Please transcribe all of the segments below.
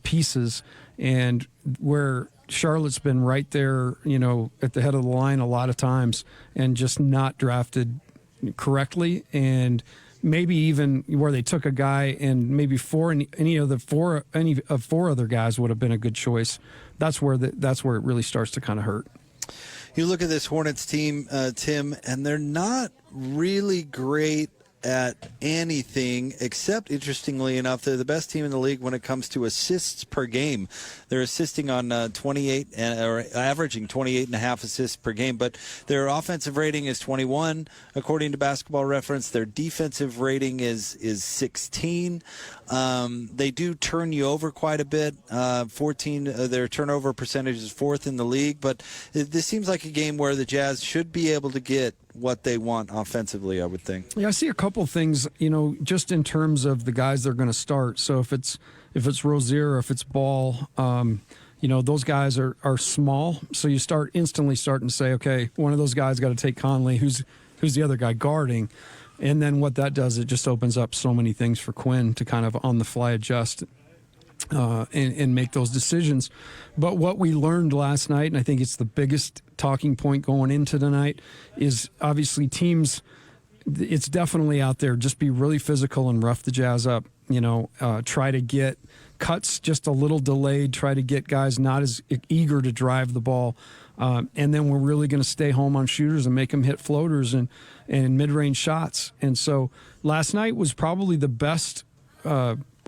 pieces, and where Charlotte's been right there, at the head of the line a lot of times and just not drafted correctly, and maybe even where they took a guy and maybe any of four other guys would have been a good choice. That's where it really starts to kind of hurt. You look at this Hornets team, Tim, and they're not really great at anything except, interestingly enough, they're the best team in the league when it comes to assists per game. They're assisting on 28 or averaging 28 and a half assists per game, but their offensive rating is 21 according to Basketball Reference. Their defensive rating is 16. They do turn you over quite a bit. 14. Their turnover percentage is fourth in the league, but this seems like a game where the Jazz should be able to get what they want offensively, I would think. Yeah, I see a couple things, just in terms of the guys they're going to start. So if it's Rozier or if it's Ball, those guys are small. So you instantly starting to say, okay, one of those guys got to take Conley. Who's the other guy guarding? And then what that does, it just opens up so many things for Quinn to kind of on the fly adjust and make those decisions. But what we learned last night, and I think it's the biggest talking point going into tonight, is obviously teams, it's definitely out there, just be really physical and rough the Jazz up. Try to get cuts just a little delayed, try to get guys not as eager to drive the ball. And then we're really going to stay home on shooters and make them hit floaters and mid-range shots. And so last night was probably the best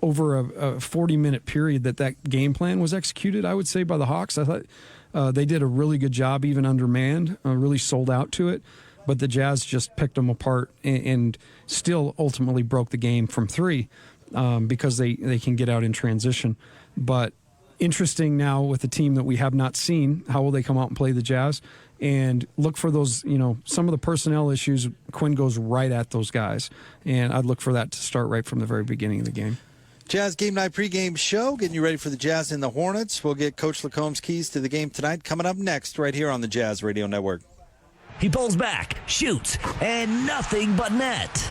over a 40-minute period that game plan was executed, I would say, by the Hawks. I thought they did a really good job, even undermanned, really sold out to it. But the Jazz just picked them apart and still ultimately broke the game from three because they can get out in transition. But interesting now with a team that we have not seen, how will they come out and play the Jazz? And look for those, some of the personnel issues. Quinn goes right at those guys. And I'd look for that to start right from the very beginning of the game. Jazz Game Night pregame show, getting you ready for the Jazz and the Hornets. We'll get Coach LaComb's keys to the game tonight coming up next right here on the Jazz Radio Network. He pulls back, shoots, and nothing but net.